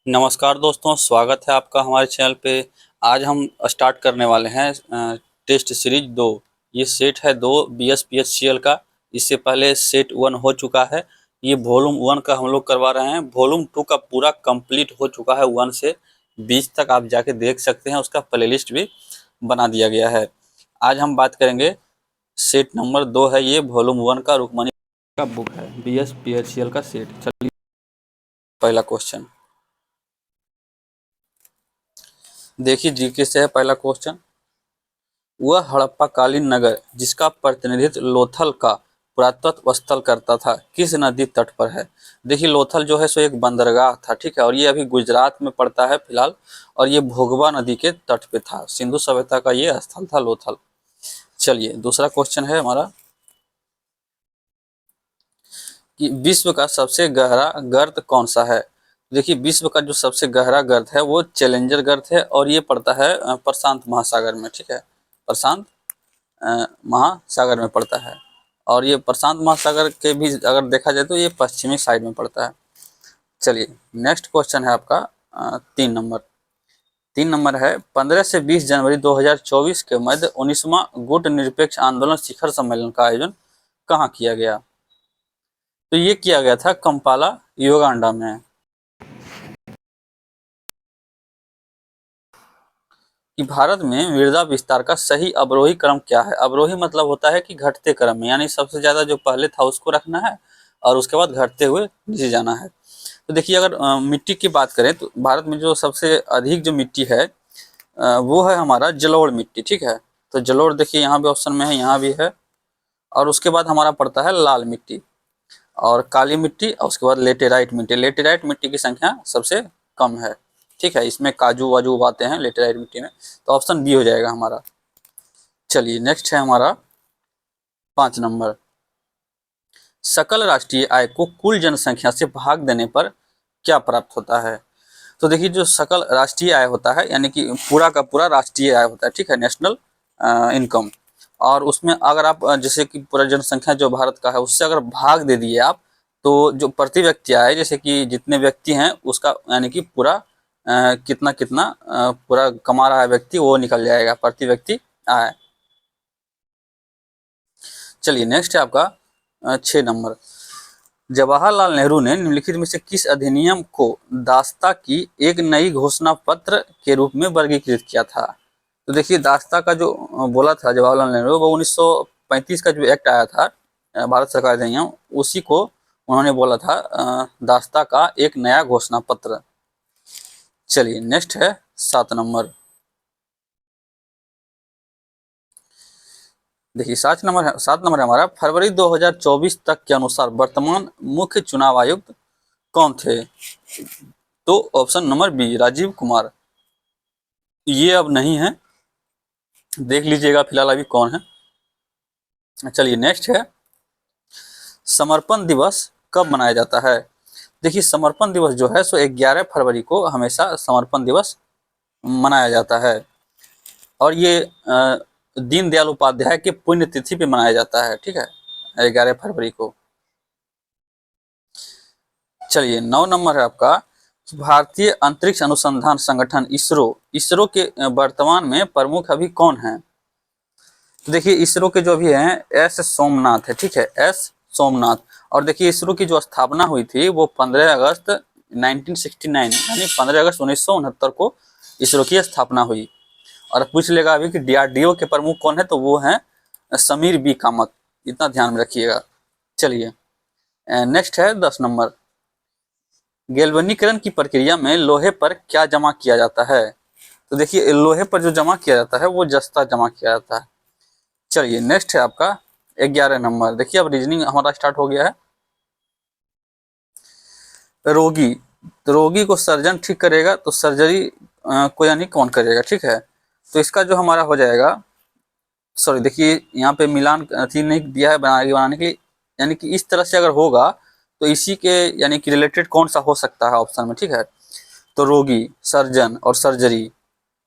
नमस्कार दोस्तों, स्वागत है आपका हमारे चैनल पे। आज हम स्टार्ट करने वाले हैं टेस्ट सीरीज 2। ये सेट है 2 BSPHCL का। इससे पहले सेट 1 हो चुका है। ये वॉल्यूम 1 का हम लोग करवा रहे हैं। वॉल्यूम 2 का पूरा कंप्लीट हो चुका है, 1 से 20 तक आप जाके देख सकते हैं। उसका प्लेलिस्ट भी बना दिया गया है। आज हम बात करेंगे सेट नंबर 2 है, ये वॉल्यूम 1 का रुक्मणी का बुक है, BSPHCL का सेट। चलिए पहला क्वेश्चन देखिए, जीके से है पहला क्वेश्चन। वह हड़प्पा कालीन नगर जिसका प्रतिनिधित्व लोथल का पुरातत्व स्थल करता था, किस नदी तट पर है? देखिए, लोथल जो है सो एक बंदरगाह था, ठीक है, और ये अभी गुजरात में पड़ता है फिलहाल। और ये भोगवा नदी के तट पे था। सिंधु सभ्यता का ये स्थल था लोथल। चलिए दूसरा क्वेश्चन है हमारा कि विश्व का सबसे गहरा गर्त कौन सा है? देखिए, विश्व का जो सबसे गहरा गर्त है वो चैलेंजर गर्त है, और ये पड़ता है प्रशांत महासागर में, ठीक है, प्रशांत महासागर में पड़ता है। और ये प्रशांत महासागर के भी अगर देखा जाए तो ये पश्चिमी साइड में पड़ता है। चलिए नेक्स्ट क्वेश्चन है आपका 3 नंबर है, 15 से 20 जनवरी 2024 के मध्य 19वां गुट निरपेक्ष आंदोलन शिखर सम्मेलन का आयोजन कहाँ किया गया? तो ये किया गया था कंपाला, युगांडा में। कि भारत में मृदा विस्तार का सही अवरोही क्रम क्या है? अवरोही मतलब होता है कि घटते क्रम में, यानी सबसे ज्यादा जो पहले था उसको रखना है और उसके बाद घटते हुए नीचे जाना है। तो देखिए, अगर मिट्टी की बात करें तो भारत में जो सबसे अधिक जो मिट्टी है वो है हमारा जलोढ़ मिट्टी, ठीक है। तो जलोढ़ देखिए यहाँ भी ऑप्शन में है, यहाँ भी है। और उसके बाद हमारा पड़ता है लाल मिट्टी और काली मिट्टी, और उसके बाद लेटेराइट मिट्टी। लेटेराइट मिट्टी की संख्या सबसे कम है, ठीक है। इसमें काजू वाजू उगाते हैं लेटेराइट मिट्टी में, तो ऑप्शन बी हो जाएगा हमारा। चलिए नेक्स्ट है हमारा 5 नंबर। सकल राष्ट्रीय आय को कुल जनसंख्या से भाग देने पर क्या प्राप्त होता है? तो देखिए, जो सकल राष्ट्रीय आय होता है यानी कि पूरा का पूरा राष्ट्रीय आय होता है, ठीक है, नेशनल इनकम। और उसमें अगर आप जैसे कि पूरा जनसंख्या जो भारत का है उससे अगर भाग दे दिए आप, तो जो प्रति व्यक्ति आय, जैसे कि जितने व्यक्ति हैं उसका यानी कि पूरा कितना कितना पूरा कमा रहा है व्यक्ति, वो निकल जाएगा प्रति व्यक्ति आय। चलिए नेक्स्ट है आपका 6 नंबर। जवाहरलाल नेहरू ने निम्नलिखित में से किस अधिनियम को दास्ता की एक नई घोषणा पत्र के रूप में वर्गीकृत किया था? तो देखिए, दास्ता का जो बोला था जवाहरलाल नेहरू, वो 1935 का जो एक्ट आया था भारत सरकार अधिनियम, उसी को उन्होंने बोला था दास्ता का एक नया घोषणा पत्र। चलिए नेक्स्ट है 7 नंबर। देखिए 7 नंबर है हमारा, फरवरी 2024 तक के अनुसार वर्तमान मुख्य चुनाव आयुक्त कौन थे? तो option number B Rajiv Kumar. ये अब नहीं है, देख लीजिएगा फिलहाल अभी कौन है। चलिए नेक्स्ट है, समर्पण दिवस कब मनाया जाता है? देखिए, समर्पण दिवस जो है सो 11 फरवरी को हमेशा समर्पण दिवस मनाया जाता है। और ये दीनदयाल उपाध्याय के पुण्यतिथि पे मनाया जाता है, ठीक है, 11 फरवरी को। चलिए 9 नंबर है आपका, भारतीय अंतरिक्ष अनुसंधान संगठन इसरो के वर्तमान में प्रमुख अभी कौन है? तो देखिए, इसरो के जो अभी हैं एस सोमनाथ है, ठीक है, एस सोमनाथ। और देखिए, इसरो की जो स्थापना हुई थी वो 15 अगस्त 1969 यानी 15 अगस्त 1969 को इसरो की स्थापना हुई। और पूछ लेगा अभी कि DRDO के प्रमुख कौन है, तो वो हैं समीर बी कामत, इतना ध्यान में रखिएगा। चलिए नेक्स्ट है 10 नंबर। गैल्वेनीकरण की प्रक्रिया में लोहे पर क्या जमा किया जाता है? तो देखिए, लोहे पर जो जमा किया जाता है वो जस्ता जमा किया जाता है। चलिए नेक्स्ट है आपका 11 नंबर। देखिए, अब रीजनिंग हमारा स्टार्ट हो गया है। रोगी, तो रोगी को सर्जन ठीक करेगा, तो सर्जरी को यानी कौन करेगा, ठीक है। तो इसका जो हमारा हो जाएगा, सॉरी देखिए यहाँ पे मिलान थी नहीं दिया है बनाने के लिए, यानी कि इस तरह से अगर होगा तो इसी के यानी कि रिलेटेड कौन सा हो सकता है ऑप्शन में, ठीक है। तो रोगी, सर्जन और सर्जरी,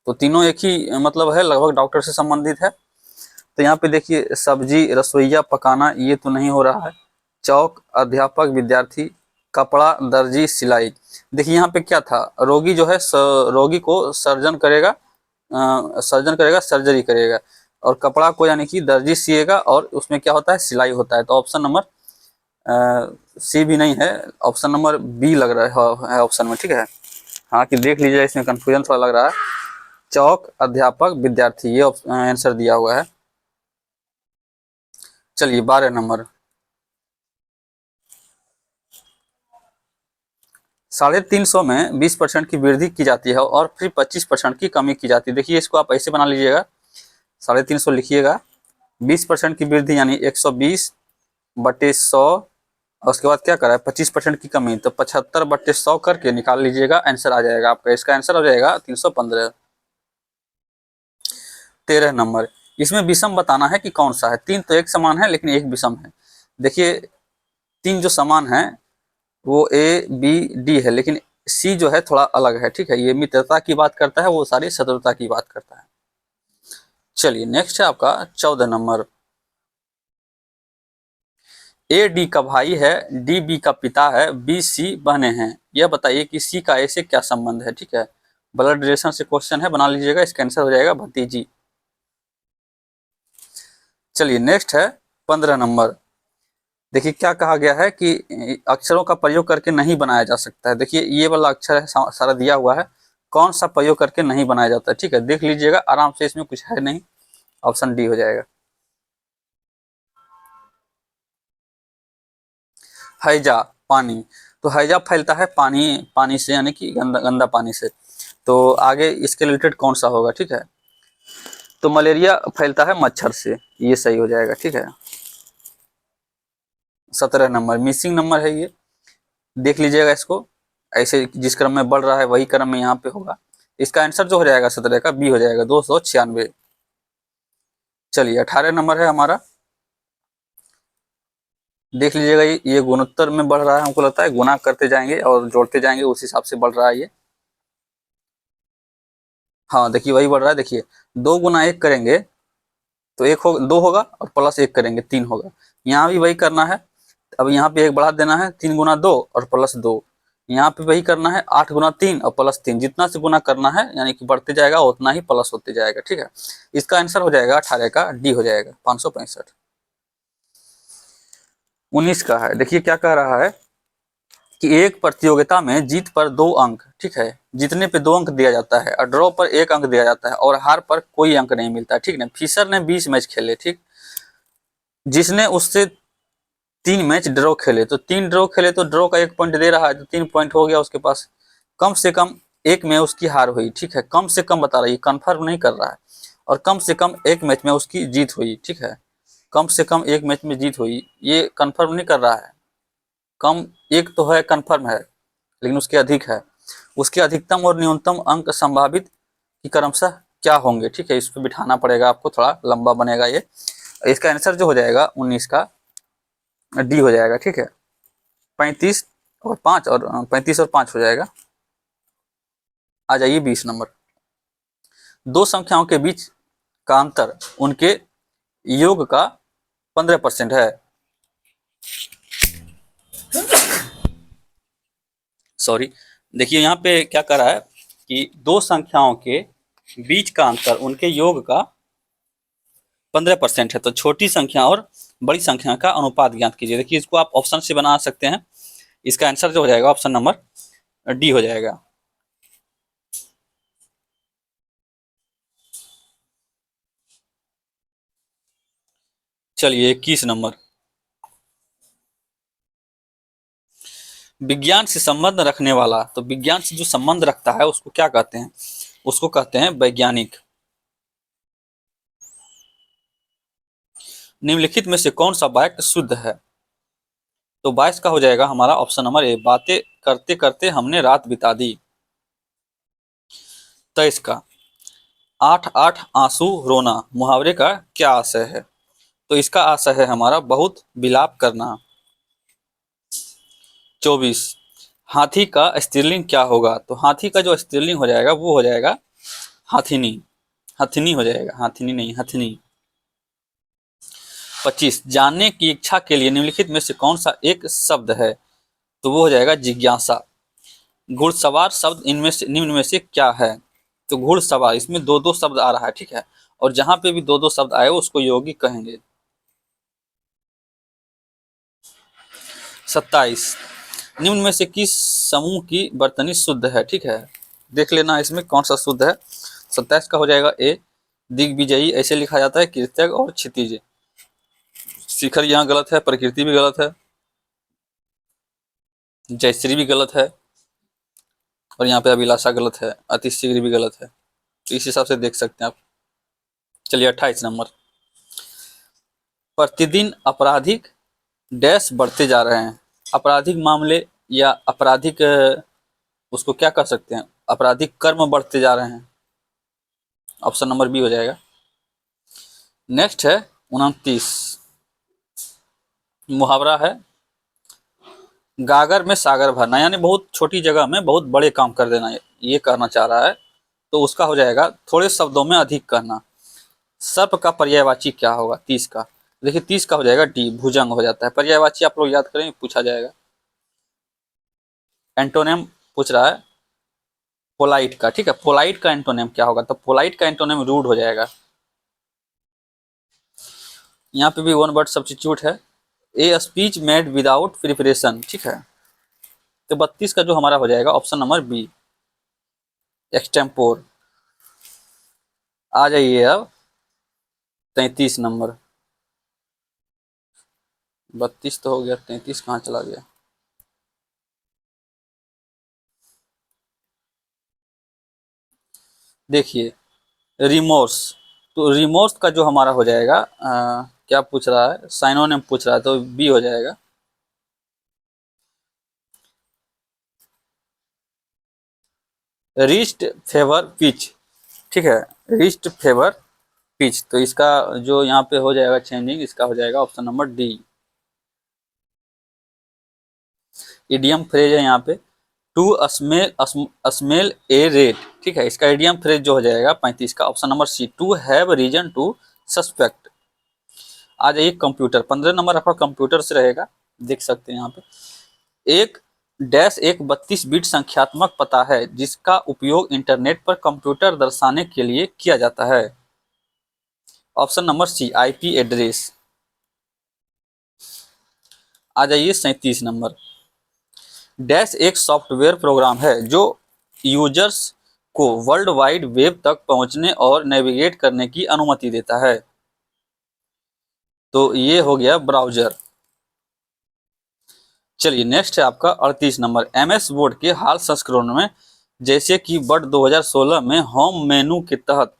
तो तीनों एक ही मतलब है, लगभग डॉक्टर से संबंधित है। तो यहाँ पे देखिए, सब्जी, रसोइया, पकाना, ये तो नहीं हो रहा है। चौक, अध्यापक, विद्यार्थी, कपड़ा, दर्जी, सिलाई। देखिए यहाँ पे क्या था, रोगी जो है रोगी को सर्जन करेगा, सर्जरी करेगा, और कपड़ा को यानी कि दर्जी सिएगा, और उसमें क्या होता है, सिलाई होता है। तो ऑप्शन नंबर सी भी नहीं है, ऑप्शन नंबर बी लग रहा है ऑप्शन में, ठीक है। हाँ कि देख लीजिए, इसमें कंफ्यूजन थोड़ा लग रहा है। चौक, अध्यापक, विद्यार्थी, ये आंसर दिया हुआ है। चलिए 12 नंबर, 350 में 20% की वृद्धि की जाती है और फिर 25% की कमी की जाती है। देखिए इसको आप ऐसे बना लीजिएगा, 350 लिखिएगा, 20% की वृद्धि यानी 120/100, और उसके बाद क्या करा है, 25% की कमी, तो 75/100 करके निकाल लीजिएगा, आंसर आ जाएगा आपका। इसका आंसर हो जाएगा 315। 13 नंबर, इसमें विषम बताना है कि कौन सा है। तीन तो एक समान है लेकिन एक विषम है। देखिए तीन जो समान है वो ए बी डी है, लेकिन सी जो है थोड़ा अलग है, ठीक है। ये मित्रता की बात करता है, वो सारी शत्रुता की बात करता है। चलिए नेक्स्ट है आपका 14 नंबर, ए डी का भाई है, डी बी का पिता है, बी सी बहनें हैं। यह बताइए कि सी का ए से क्या संबंध है, ठीक है। ब्लड रिलेशन से क्वेश्चन है, बना लीजिएगा, इसका आंसर हो जाएगा भतीजी। चलिए नेक्स्ट है 15 नंबर, देखिए क्या कहा गया है कि अक्षरों का प्रयोग करके नहीं बनाया जा सकता है। देखिए ये वाला अक्षर है, सारा दिया हुआ है, कौन सा प्रयोग करके नहीं बनाया जाता है, ठीक है। देख लीजिएगा आराम से, इसमें कुछ है नहीं, ऑप्शन डी हो जाएगा। हैजा, पानी, तो हैजा फैलता है पानी पानी से, यानी कि गंदा गंदा पानी से। तो आगे इसके रिलेटेड कौन सा होगा, ठीक है। तो मलेरिया फैलता है मच्छर से, ये सही हो जाएगा, ठीक है। 17 नंबर, मिसिंग नंबर है ये, देख लीजिएगा इसको, ऐसे जिस क्रम में बढ़ रहा है वही क्रम में यहाँ पे होगा। इसका आंसर जो हो जाएगा 17 का बी हो जाएगा, 296। चलिए 18 नंबर है हमारा, देख लीजिएगा, ये गुणोत्तर में बढ़ रहा है, हमको लगता है गुना करते जाएंगे और जोड़ते जाएंगे, उस हिसाब से बढ़ रहा है ये। हाँ देखिए वही बढ़ रहा है, देखिए 2 गुना 1 करेंगे तो 2 होगा, और प्लस 1 करेंगे 3 होगा। यहाँ भी वही करना है, अब यहाँ पे 1 बढ़ा देना है, 3 गुना 2 और प्लस 2। यहाँ पे वही करना है, 8 गुना 3 और प्लस 3, जितना से गुना करना है यानी कि बढ़ते जाएगा उतना ही प्लस होते जाएगा, ठीक है। इसका आंसर हो जाएगा 18 का डी हो जाएगा, 565। 19 का है, देखिए क्या कह रहा है कि एक प्रतियोगिता में जीत पर 2 अंक, ठीक है, जीतने पे 2 अंक दिया जाता है, और ड्रॉ पर 1 अंक दिया जाता है, और हार पर कोई अंक नहीं मिलता है, ठीक है। फिशर ने 20 मैच खेले, ठीक, जिसने उससे 3 मैच ड्रॉ खेले, तो 3 ड्रॉ खेले तो ड्रॉ का 1 पॉइंट दे रहा है, तो 3 पॉइंट हो गया उसके पास। कम से कम एक में उसकी हार हुई, ठीक है, कम से कम बता रहा है, कंफर्म नहीं कर रहा है। और कम से कम एक मैच में उसकी जीत हुई, ठीक है, कम से कम एक मैच में जीत हुई, ये कंफर्म नहीं कर रहा है। कम एक तो है, कंफर्म है, लेकिन उसके अधिक है। उसके अधिकतम और न्यूनतम अंक संभावित की क्रमशः क्या होंगे, ठीक है, इसको बिठाना पड़ेगा आपको, थोड़ा लंबा बनेगा ये। इसका आंसर जो हो जाएगा 19 का डी हो जाएगा, ठीक है। 35 और 5, और 35 और 5 हो जाएगा। आ जाइए 20 नंबर, दो संख्याओं के बीच का अंतर उनके योग का 15% है। सॉरी, देखिए यहाँ पे क्या कर रहा है कि दो संख्याओं के बीच का अंतर उनके योग का 15% है, तो छोटी संख्या और बड़ी संख्या का अनुपात ज्ञात कीजिए। देखिए इसको आप ऑप्शन से बना सकते हैं, इसका आंसर जो हो जाएगा ऑप्शन नंबर डी हो जाएगा। चलिए 21 नंबर, विज्ञान से संबंध रखने वाला, तो विज्ञान से जो संबंध रखता है उसको क्या कहते हैं, उसको कहते हैं वैज्ञानिक। निम्नलिखित में से कौन सा वाक्य शुद्ध है, तो 22 का हो जाएगा हमारा ऑप्शन नंबर ए, बातें करते करते हमने रात बिता दी। 23 का, 8 आंसू रोना मुहावरे का क्या आशय है, तो इसका आशय है हमारा बहुत विलाप करना। 24, हाथी का स्त्रीलिंग क्या होगा, तो हाथी का जो स्त्रीलिंग हो जाएगा वो हो जाएगा हाथिनी, हथनी हो जाएगा, हाथिनी नहीं हथनी। 25, जानने की इच्छा के लिए निम्नलिखित में से कौन सा एक शब्द है, तो वो हो जाएगा जिज्ञासा। घुड़सवार शब्द इनमें से निम्न में से क्या है? तो घुड़सवार, इसमें दो दो शब्द आ रहा है, ठीक है, और जहां पे भी दो दो शब्द आए उसको यौगिक कहेंगे। 27, निम्न में से किस समूह की वर्तनी शुद्ध है? ठीक है, देख लेना इसमें कौन सा शुद्ध है। 27 का हो जाएगा ए, दिग्विजयी ऐसे लिखा जाता है, कृतज्ञ और क्षितिज। शिखर यहाँ गलत है, प्रकृति भी गलत है, जयश्री भी गलत है, और यहाँ पे अभिलाषा गलत है, अतिशीघ्र भी गलत है। तो इस हिसाब से देख सकते हैं आप। चलिए 28 नंबर, प्रतिदिन आपराधिक डैश बढ़ते जा रहे हैं। आपराधिक मामले या आपराधिक उसको क्या कर सकते हैं, आपराधिक कर्म बढ़ते जा रहे हैं। ऑप्शन नंबर बी हो जाएगा। नेक्स्ट है 29, मुहावरा है गागर में सागर भरना, यानी बहुत छोटी जगह में बहुत बड़े काम कर देना, ये कहना चाह रहा है। तो उसका हो जाएगा थोड़े शब्दों में अधिक कहना। सर्प का पर्यायवाची क्या होगा 30 का? देखिए 30 का हो जाएगा डी, भुजंग हो जाता है। पर्यायवाची आप लोग याद करें, पूछा जाएगा। एंटोनिम पूछ रहा है पोलाइट का, ठीक है, पोलाइट का एंटोनिम क्या होगा? तो पोलाइट का एंटोनिम रूड हो जाएगा। यहाँ पे भी वन वर्ड सब्स्टिट्यूट है, a speech made without preparation, ठीक है। तो 32 का जो हमारा हो जाएगा ऑप्शन नंबर बी, एक्सटेम्पोर। आ जाइए अब 33 नंबर, 32 तो हो गया, 33 कहाँ चला गया? देखिए रिमोर्स, तो रिमोर्स का जो हमारा हो जाएगा क्या पूछ रहा है, साइनोनिम पूछ रहा है, तो बी हो जाएगा। रिस्ट फेवर पिच, ठीक है, रिस्ट फेवर पिच, तो इसका जो यहाँ पे हो जाएगा चेंजिंग, इसका हो जाएगा option number D. Idiom phrase है यहाँ पे, टू स्मेल ए रेट, ठीक है, इसका इडियम फ्रेज जो हो जाएगा 35 का option number C, to have reason to suspect. आ जाइए कंप्यूटर, 15 नंबर आपका कंप्यूटर से रहेगा, देख सकते हैं यहाँ पे। एक डैश एक 32 बिट संख्यात्मक पता है जिसका उपयोग इंटरनेट पर कंप्यूटर दर्शाने के लिए किया जाता है। Option number C, IP address. आ जाइए 37 नंबर, डैश एक सॉफ्टवेयर प्रोग्राम है जो यूजर्स को वर्ल्ड वाइड वेब तक पहुंचने और नेविगेट करने की अनुमति देता है। तो ये हो गया ब्राउजर। चलिए नेक्स्ट है आपका 38 नंबर, एमएस वर्ड के हाल संस्करण में जैसे कि वर्ड 2016 में होम मेनू के तहत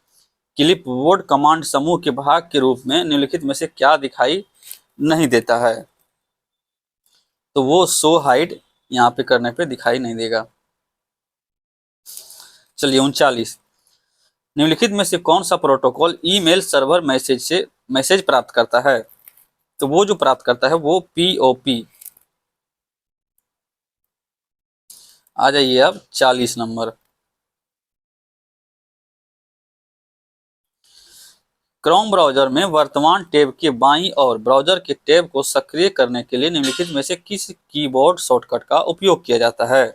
क्लिपबोर्ड कमांड समूह के भाग के रूप में निम्नलिखित में से क्या दिखाई नहीं देता है? तो वो शो हाइड यहाँ पे करने पे दिखाई नहीं देगा। चलिए 39, निम्नलिखित में से कौन सा प्रोटोकॉल ईमेल सर्वर मैसेज से मैसेज प्राप्त करता है? तो वो जो प्राप्त करता है वो पीओपी। आ जाइए अब 40 नंबर, क्रोम ब्राउजर में वर्तमान टैब के बाईं ओर ब्राउजर के टैब को सक्रिय करने के लिए निम्नलिखित में से किस कीबोर्ड शॉर्टकट का उपयोग किया जाता है?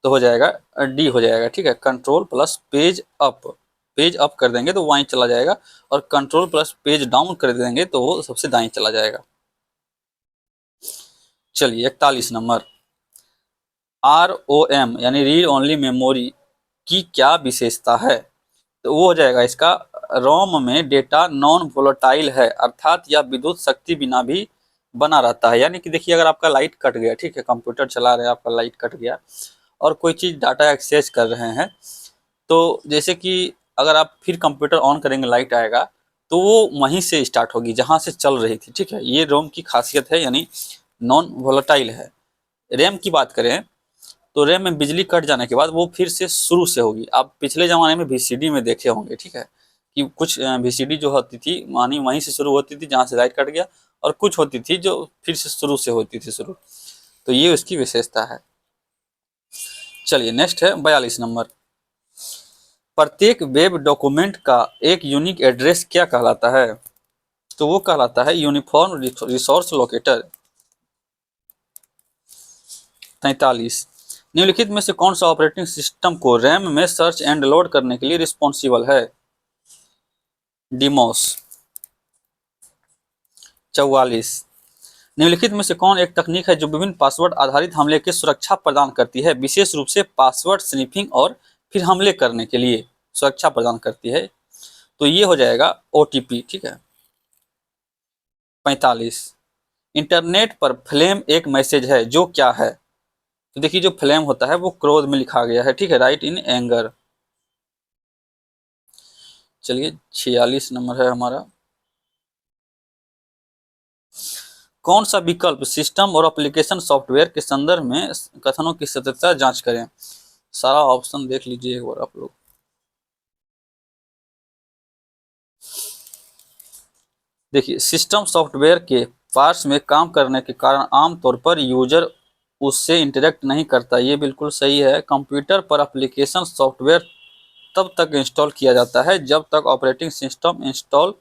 तो हो जाएगा डी हो जाएगा, ठीक है, control plus page up. Page up कर देंगे तो वाई चला जाएगा, और कंट्रोल प्लस पेज डाउन कर देंगे तो वो सबसे दाएं चला जाएगा। चलिए 41 नंबर, ROM यानी रीड ओनली मेमोरी की क्या विशेषता है? तो वो हो जाएगा इसका, रोम में डेटा नॉन वोलेटाइल है, अर्थात यह विद्युत शक्ति बिना भी बना रहता है। यानी कि देखिए अगर आपका लाइट कट गया, ठीक है, कंप्यूटर चला रहे हैं, आपका लाइट कट गया और कोई चीज़ डाटा एक्सेस कर रहे हैं, तो जैसे कि अगर आप फिर कंप्यूटर ऑन करेंगे लाइट आएगा, तो वो वहीं से स्टार्ट होगी जहाँ से चल रही थी, ठीक है, ये रोम की खासियत है, यानी नॉन वोलेटाइल है। रैम की बात करें तो रैम में बिजली कट जाने के बाद वो फिर से शुरू से होगी। आप पिछले ज़माने में VCD में देखे होंगे, ठीक है, कि कुछ VCD जो होती थी मानी वहीं से शुरू होती थी जहाँ से लाइट कट गया, और कुछ होती थी जो फिर से शुरू से होती थी शुरू। तो ये उसकी विशेषता है। चलिए नेक्स्ट है 42 नंबर, प्रत्येक वेब डॉक्यूमेंट का एक यूनिक एड्रेस क्या कहलाता है? तो वो कहलाता है यूनिफॉर्म रिसोर्स लोकेटर। 43। निम्नलिखित में से कौन सा ऑपरेटिंग सिस्टम को रैम में सर्च एंड लोड करने के लिए रिस्पॉन्सिबल है? डिमोस। 44। निम्नलिखित में से कौन एक तकनीक है जो विभिन्न पासवर्ड आधारित हमले की सुरक्षा प्रदान करती है, विशेष रूप से पासवर्ड स्निफिंग और फिर हमले करने के लिए सुरक्षा प्रदान करती है? तो ये हो जाएगा ओटीपी। ठीक है। 45। इंटरनेट पर फ्लेम एक मैसेज है जो क्या है? तो देखिए जो फ्लेम होता है वो क्रोध में लिखा गया है। ठीक है, राइट इन एंगर। चलिए 46 नंबर है हमारा। कौन सा विकल्प सिस्टम और एप्लीकेशन सॉफ्टवेयर के संदर्भ में कथनों की सत्यता जांच करें? सारा ऑप्शन देख लीजिए एक बार आप लोग। देखिए सिस्टम सॉफ्टवेयर के पार्ट्स में काम करने के कारण आमतौर पर यूजर उससे इंटरेक्ट नहीं करता, ये बिल्कुल सही है। कंप्यूटर पर एप्लीकेशन सॉफ्टवेयर तब तक इंस्टॉल किया जाता है जब तक ऑपरेटिंग सिस्टम इंस्टॉल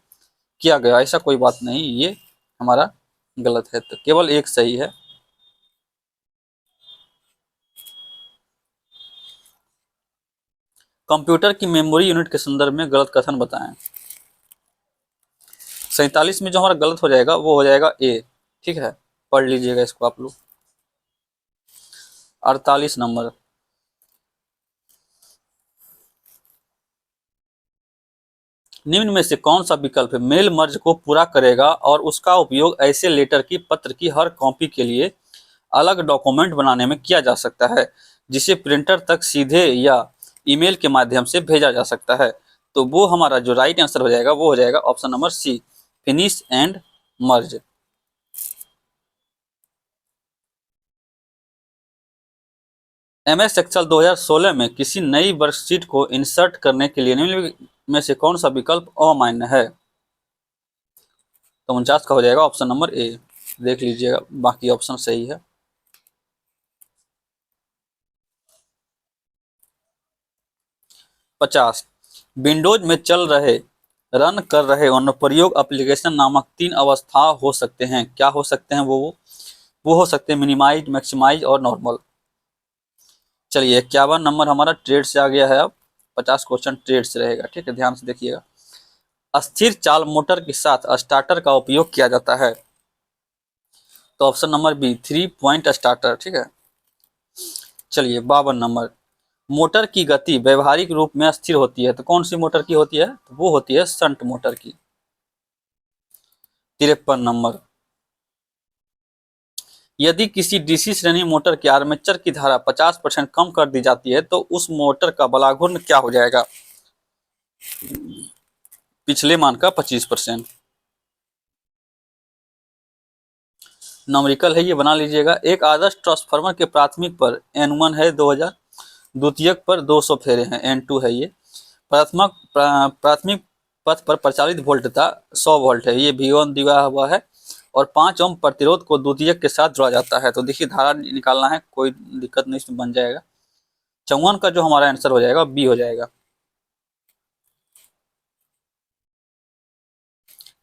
किया गया, ऐसा कोई बात नहीं, ये हमारा गलत है, तो केवल एक सही है। कंप्यूटर की मेमोरी यूनिट के संदर्भ में गलत कथन बताएं। 47 में जो हमारा गलत हो जाएगा वो हो जाएगा ए। ठीक है, पढ़ लीजिएगा इसको आप लोग। 48 नंबर। निम्न में से कौन सा विकल्प मेल मर्ज को पूरा करेगा और उसका उपयोग ऐसे लेटर की पत्र की हर कॉपी के लिए अलग डॉक्यूमेंट बनाने में किया जा सकता है जिसे प्रिंटर तक सीधे या ईमेल के माध्यम से भेजा जा सकता है? तो वो हमारा जो राइट आंसर हो जाएगा वो हो जाएगा option number C, finish and merge. MS Excel 2016 में किसी नई वर्कशीट को इंसर्ट करने के लिए निम्न में से कौन सा विकल्प अमान्य है? तो 49 का हो जाएगा ऑप्शन नंबर ए। देख लीजिएगा, बाकी ऑप्शन सही है। 50। विंडोज में चल रहे रन कर रहे अनुप्रयोग एप्लीकेशन नामक 3 अवस्था हो सकते हैं। क्या हो सकते हैं? वो हो सकते हैं मिनिमाइज, मैक्सिमाइज और नॉर्मल। चलिए 51 नंबर हमारा ट्रेड से आ गया है। अब 50 क्वेश्चन ट्रेड से रहेगा। ठीक है, ध्यान से देखिएगा। अस्थिर चाल मोटर के साथ स्टार्टर का उपयोग किया जाता है। तो option number B, 3 point starter. ठीक है। चलिए 52 नंबर। मोटर की गति व्यवहारिक रूप में स्थिर होती है, तो कौन सी मोटर की होती है? तो वो होती है शंट मोटर की। 53 नंबर। यदि किसी डीसी श्रेणी मोटर की आर्मेचर की धारा 50% कम कर दी जाती है तो उस मोटर का बलाघूर्ण क्या हो जाएगा? पिछले मान का 25%। नॉमरिकल है, ये बना लीजिएगा। एक आदर्श ट्रांसफार्मर के प्राथमिक पर N1 है 2000, द्वितीयक पर 200 फेरे हैं, N2 है ये। प्राथमिक पथ पर प्रचालित वोल्टता 100 वोल्ट है, ये V1 दिया हुआ है। और 5 ओम प्रतिरोध को द्वितीयक के साथ जोड़ा जाता है। तो देखिए धारा निकालना है, कोई दिक्कत नहीं, इसमें बन जाएगा। 54 का जो हमारा आंसर हो जाएगा बी हो जाएगा।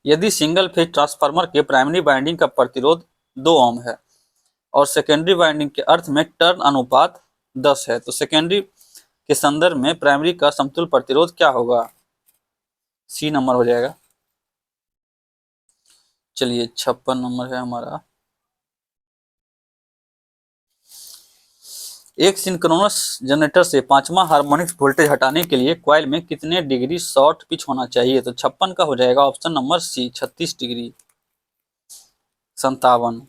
यदि सिंगल फेज ट्रांसफार्मर के प्राइमरी वाइंडिंग का प्रतिरोध 2 ओम है और सेकेंडरी वाइंडिंग के अर्थ में टर्न अनुपात 10 है, तो सेकेंडरी के संदर्भ में प्राइमरी का समतुल्य प्रतिरोध क्या होगा? सी नंबर हो जाएगा। चलिए 56 नंबर है हमारा। एक सिंक्रोनस जनरेटर से 5वां हार्मोनिक्स वोल्टेज हटाने के लिए कॉइल में कितने डिग्री शॉर्ट पिच होना चाहिए? तो 56 का हो जाएगा ऑप्शन नंबर सी, 36 डिग्री। 57।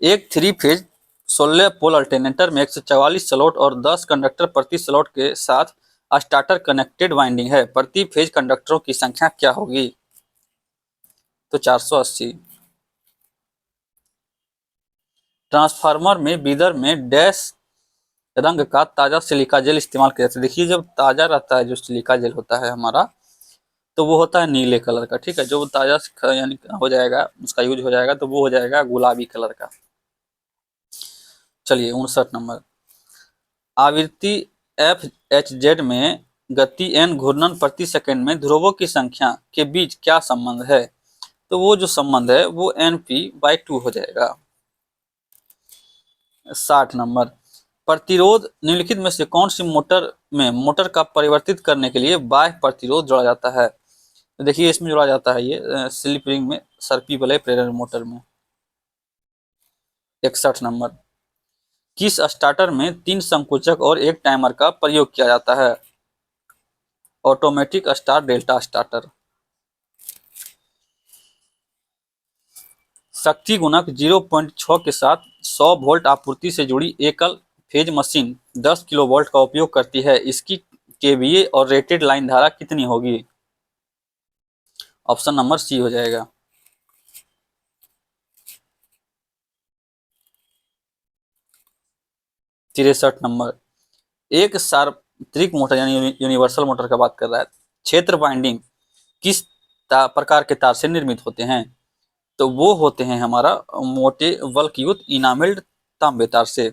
एक 3 फेज 16 पोल अल्टरनेटर में 144 स्लॉट और 10 कंडक्टर प्रति स्लॉट के साथ स्टार्टर कनेक्टेड वाइंडिंग है। प्रति फेज कंडक्टरों की संख्या क्या होगी? तो 480। ट्रांसफार्मर में बीदर में डैश रंग का ताजा सिलिका जेल इस्तेमाल किया जाता है। देखिए जब ताजा रहता है जो सिलिका जेल होता है हमारा, तो वो होता है नीले कलर का। ठीक है, जो ताजा यानी हो जाएगा, उसका यूज हो जाएगा तो वो हो जाएगा गुलाबी कलर का। चलिए 59 नंबर। आवृत्ति FHZ में गति n घूर्णन प्रति सेकंड में ध्रुवों की संख्या के बीच क्या संबंध है? तो वो जो संबंध है वो NP/2 हो जाएगा। 60 नंबर, प्रतिरोध निम्नलिखित में से कौन सी मोटर का परिवर्तित करने के लिए बाह्य प्रतिरोध जोड़ा जाता है? तो देखिए इसमें जोड़ा जाता है ये स्लिप रिंग में, सर्पी वलय प्रेरण मोटर में। 61 नंबर, किस स्टार्टर में 3 संकुचक और 1 टाइमर का प्रयोग किया जाता है? Automatic start delta starter. शक्ति गुणक 0.6 के साथ 100 वोल्ट आपूर्ति से जुड़ी एकल फेज मशीन 10 किलोवोल्ट का उपयोग करती है। इसकी केवीए और रेटेड लाइन धारा कितनी होगी? ऑप्शन नंबर सी हो जाएगा। 63 नंबर, एक सार्वत्रिक मोटर यानी यूनिवर्सल मोटर का बात कर रहा है, क्षेत्र वाइंडिंग किस प्रकार के तार से निर्मित होते हैं? तो वो होते हैं हमारा मोटे वल्कयुक्त इनामेल्ड तांबे तार से।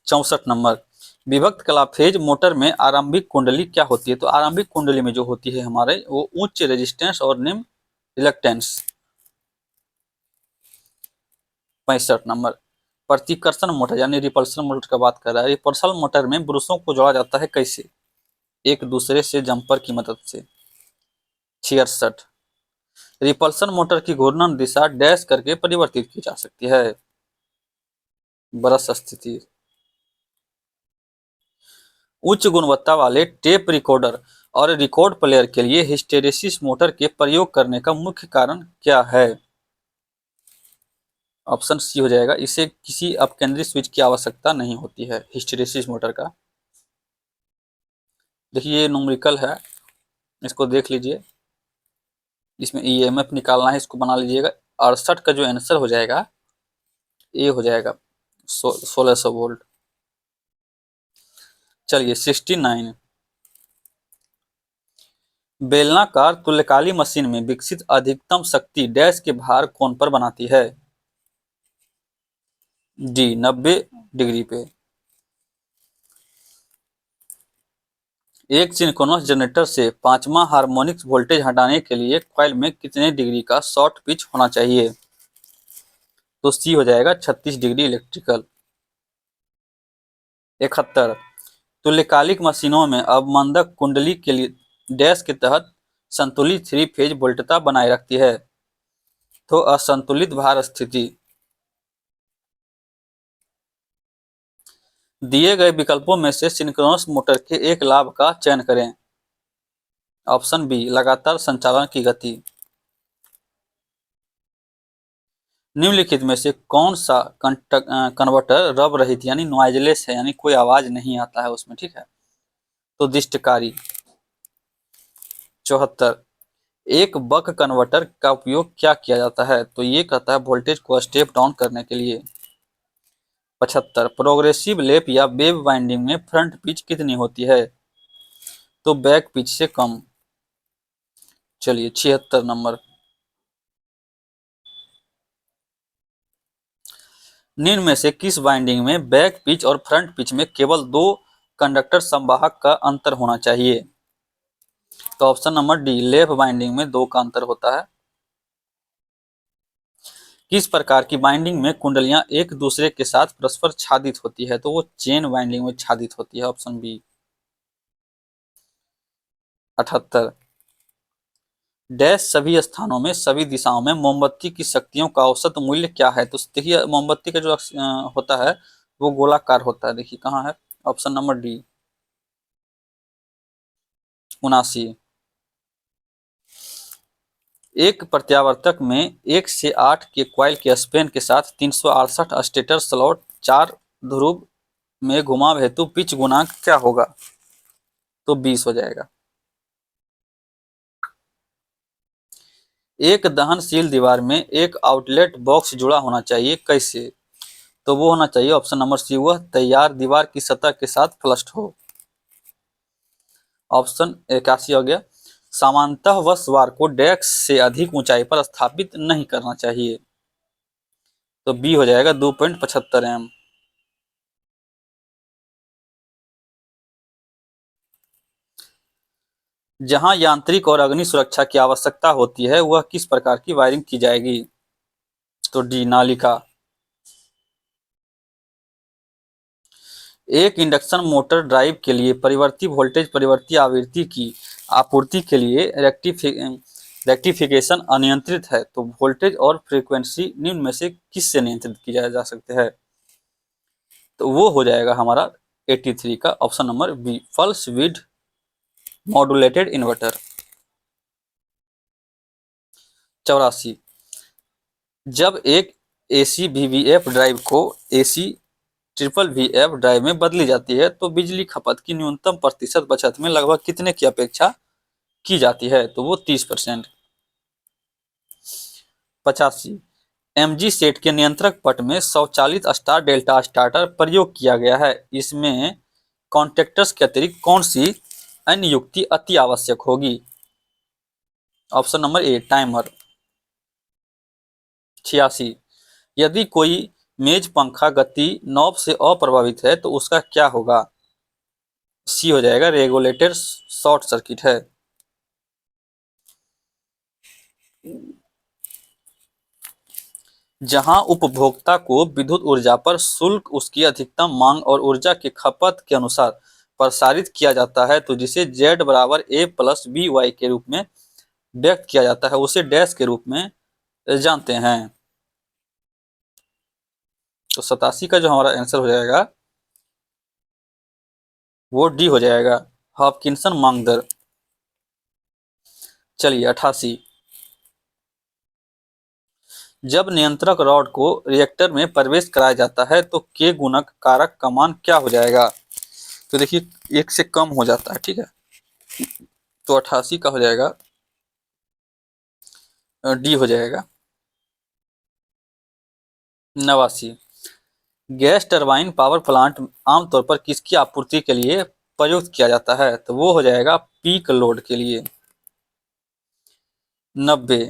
64 नंबर, विभक्त कला फेज मोटर में आरंभिक कुंडली क्या होती है? तो आरंभिक कुंडली में जो होती है हमारे वो उच्च रेजिस्टेंस और निम्न रिलक्टेंस। 65 नंबर, प्रतिकर्षण मोटर यानी रिपल्सन मोटर का बात कर रहा है, रिपल्सन मोटर में ब्रशों को जोड़ा जाता है कैसे? एक दूसरे से जंपर की मदद से। 66, रिपल्सन मोटर की घूर्णन दिशा डैश करके परिवर्तित की जा सकती है। ब्रश स्थिति। उच्च गुणवत्ता वाले टेप रिकॉर्डर और रिकॉर्ड प्लेयर के लिए हिस्टेरेसिस मोटर के प्रयोग करने का मुख्य कारण क्या है? ऑप्शन सी हो जाएगा, इसे किसी अपकेंद्री स्विच की आवश्यकता नहीं होती है हिस्टेरेसिस मोटर का। देखिए ये न्यूमेरिकल है, इसको देख लीजिए, इसमें ईएमएफ निकालना है, इसको बना लीजिएगा। 68 का जो आंसर हो जाएगा ये हो जाएगा 1600 वोल्ट। चलिए 69, बेलनाकार तुल्यकाली मशीन में विकसित अधिकतम शक्ति डैश के भार कोण पर बनाती है? डी 90 डिग्री पे। एक सिंक्रोनस जनरेटर से पांचवा हार्मोनिक्स वोल्टेज हटाने के लिए कॉइल में कितने डिग्री का शॉर्ट पिच होना चाहिए? तो सी हो जाएगा 36 डिग्री इलेक्ट्रिकल। 71, तुल्यकालिक मशीनों में अवमंदक कुंडली के लिए डैश के तहत संतुलित 3 फेज वोल्टता बनाए रखती है? तो असंतुलित भार स्थिति। दिए गए विकल्पों में से सिंक्रोनस मोटर के एक लाभ का चयन करें। ऑप्शन बी, लगातार संचालन की गति। निम्नलिखित में से कौन सा कन्वर्टर रब रहित यानी नॉइजलेस है, यानी कोई आवाज नहीं आता है उसमें, ठीक है? तो दृष्टकारी। 74, एक बक कन्वर्टर का उपयोग क्या किया जाता है? तो ये कहता है वोल्टेज को स्टेप डाउन करने के लिए। 75, प्रोग्रेसिव लैप या वेव वाइंडिंग में फ्रंट पिच कितनी होती है? तो बैक पिच से कम। चलिए 76 नंबर, निम्न में से किस वाइंडिंग में बैक पिच और फ्रंट पिच में केवल 2 कंडक्टर संवाहक का अंतर होना चाहिए? तो option number D, lap winding में 2 का अंतर होता है। किस प्रकार की वाइंडिंग में कुंडलियां एक दूसरे के साथ परस्पर छादित होती है? तो वो चेन वाइंडिंग में छादित होती है। Option B. 78, डैश सभी स्थानों में सभी दिशाओं में मोमबत्ती की शक्तियों का औसत मूल्य क्या है? तो देखिए मोमबत्ती का जो होता है वो गोलाकार होता है, देखिए कहाँ है? Option number D, 79। एक प्रत्यावर्तक में 1 से 8 के क्वाइल के स्पेन के साथ 368 स्टेटर स्लॉट 4 ध्रुव में घुमाव हेतु पिच गुणांक क्या होगा? तो 20 हो जाएगा। एक दहनशील दीवार में एक आउटलेट बॉक्स जुड़ा होना चाहिए, कैसे? तो वो होना चाहिए ऑप्शन नंबर सी, वह तैयार दीवार की सतह के साथ फ्लस्ट हो। ऑप्शन 81 हो गया, सामान्यतः वह स्वार को डेस्क से अधिक ऊंचाई पर स्थापित नहीं करना चाहिए। तो बी हो जाएगा 2.75 एम। जहां यांत्रिक और अग्नि सुरक्षा की आवश्यकता होती है वह किस प्रकार की वायरिंग की जाएगी? तो डी, नालिका। एक इंडक्शन मोटर ड्राइव के लिए परिवर्ती वोल्टेज परिवर्ती आवृत्ति की आपूर्ति के लिए रेक्टिफिकेशन अनियंत्रित है, तो वोल्टेज और फ्रीक्वेंसी निम्न में से किस से नियंत्रित किया जा सकता है? तो वो हो जाएगा हमारा 83 का ऑप्शन नंबर बी, पल्स विड मॉड्यूलेटेड इन्वर्टर। 84, जब एक एसी वीवीएफ ड्राइव को एसी ट्रिपल वीएफ ड्राइव में बदली जाती है तो बिजली खपत की न्यूनतम प्रतिशत बचत में लगभग कितने की अपेक्षा की जाती है? तो वो 30%। 85, एमजी सेट के नियंत्रक पट में स्वचालित स्टार डेल्टा स्टार्टर प्रयोग किया गया है, इसमें कॉन्टेक्टर्स के अतिरिक्त कौन सी अन्य युक्ति अति आवश्यक होगी? Option number A, timer. 86, यदि कोई मेज पंखा गति नॉब से अप्रभावित है तो उसका क्या होगा? सी हो जाएगा, रेगुलेटर शॉर्ट सर्किट है। जहां उपभोक्ता को विद्युत ऊर्जा पर शुल्क उसकी अधिकतम मांग और ऊर्जा की खपत के अनुसार प्रसारित किया जाता है, तो जिसे Z बराबर A प्लस बी वाई के रूप में व्यक्त किया जाता है, उसे डैश के रूप में जानते हैं। तो 87 का जो हमारा आंसर हो जाएगा वो डी हो जाएगा, हॉपकिंसन मांग दर। चलिए 88, जब नियंत्रक रॉड को रिएक्टर में प्रवेश कराया जाता है तो के गुणक कारक का मान क्या हो जाएगा? तो देखिए 1 से कम हो जाता है, ठीक है, तो 88 का हो जाएगा डी हो जाएगा। 89, गैस टरबाइन पावर प्लांट आमतौर पर किसकी आपूर्ति के लिए प्रयुक्त किया जाता है? तो वो हो जाएगा पीक लोड के लिए। 90,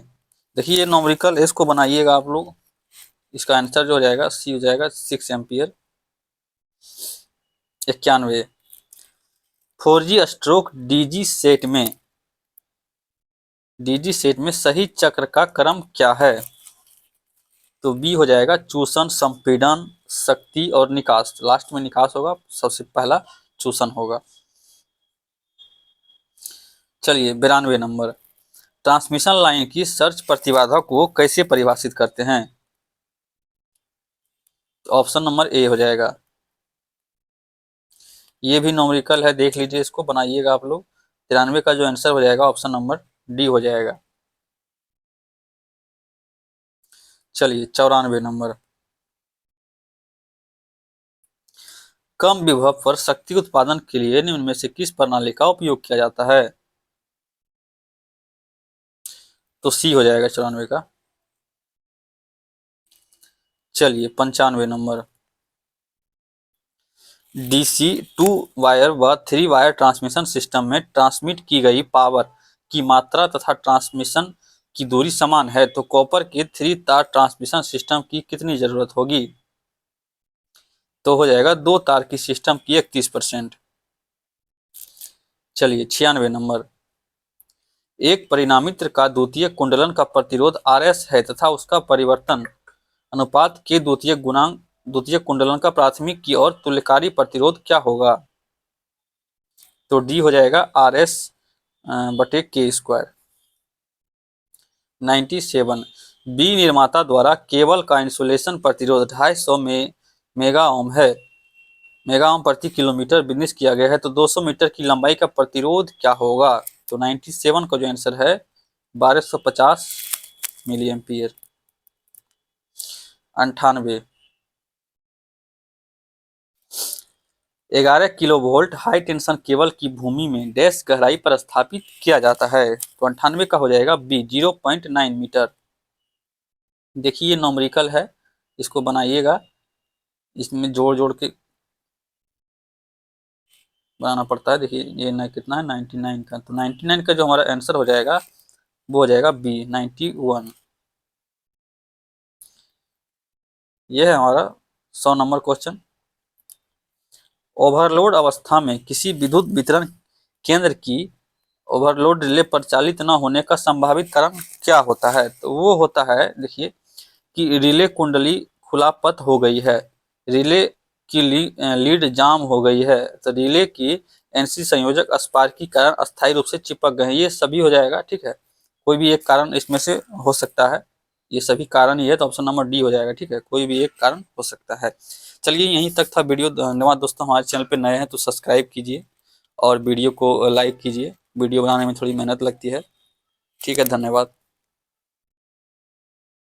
देखिए ये नॉमरिकल है, इसको बनाइएगा आप लोग, इसका आंसर जो हो जाएगा सी हो जाएगा 6 ampere. 91, 4G stroke DG set में सही चक्र का क्रम क्या है? तो बी हो जाएगा, चूषण, संपीड़न, शक्ति और निकास। लास्ट में निकास होगा, सबसे पहला चूषण होगा। चलिए 92 नंबर, ट्रांसमिशन लाइन की सर्ज प्रतिबाधा को कैसे परिभाषित करते हैं? तो ऑप्शन नंबर ए हो जाएगा। ये भी न्यूमेरिकल है, देख लीजिए, इसको बनाइएगा आप लोग। 93 का जो आंसर हो जाएगा ऑप्शन नंबर डी हो जाएगा। चलिए 94 नंबर, कम विभव पर शक्ति उत्पादन के लिए निम्न में से किस प्रणाली का उपयोग किया जाता है? तो सी हो जाएगा 94 का। चलिए 95 नंबर, डीसी 2 वायर व 3 वायर ट्रांसमिशन सिस्टम में ट्रांसमिट की गई पावर की मात्रा तथा ट्रांसमिशन की दूरी समान है, तो कॉपर के 3 तार ट्रांसमिशन सिस्टम की कितनी जरूरत होगी? तो हो जाएगा 2 तार की सिस्टम की 31%। चलिए 96 नंबर, एक परिणामित्र का द्वितीय कुंडलन का प्रतिरोध RS है तथा उसका परिवर्तन अनुपात के द्वितीय कुंडलन का प्राथमिक की और तुल्यकारी प्रतिरोध क्या होगा? तो डी हो जाएगा RS बटे के स्क्वायर। 97, बी निर्माता द्वारा केबल का इंसुलेशन प्रतिरोध 250 मेगा ओम है, मेगा ओम प्रति किलोमीटर बिजनेस किया गया है, तो 200 मीटर की लंबाई का प्रतिरोध क्या होगा? तो 97 का जो आंसर है 1250 milliampere. 98, 11 kilovolt high tension cable की भूमि में डैश गहराई पर स्थापित किया जाता है, तो 98 का हो जाएगा बी, 0.9 मीटर। देखिए ये नॉमरिकल है, इसको बनाइएगा, इसमें जोड़ जोड़ के बनाना पड़ता है। देखिए ये ना कितना है 99 का, तो 99 का जो हमारा आंसर हो जाएगा वो हो जाएगा बी, 91। ये है हमारा 100 नंबर क्वेश्चन। ओवरलोड अवस्था में किसी विद्युत वितरण केंद्र की ओवरलोड रिले परिचालित न होने का संभावित कारण क्या होता है? तो वो होता है, देखिए, कि रिले कुंडली खुला पथ हो गई है, रिले की लीड जाम हो गई है, तो रिले की एनसी संयोजक स्पार्क के कारण अस्थायी रूप से चिपक गए हैं। ये सभी हो जाएगा, ठीक है, कोई भी एक कारण इसमें से हो सकता है, ये सभी कारण ही है, तो ऑप्शन नंबर डी हो जाएगा, ठीक है, कोई भी एक कारण हो सकता है। चलिए यहीं तक था वीडियो, धन्यवाद दोस्तों। हमारे चैनल पे नए हैं तो सब्सक्राइब कीजिए और वीडियो को लाइक कीजिए, वीडियो बनाने में थोड़ी मेहनत लगती है, ठीक है, धन्यवाद।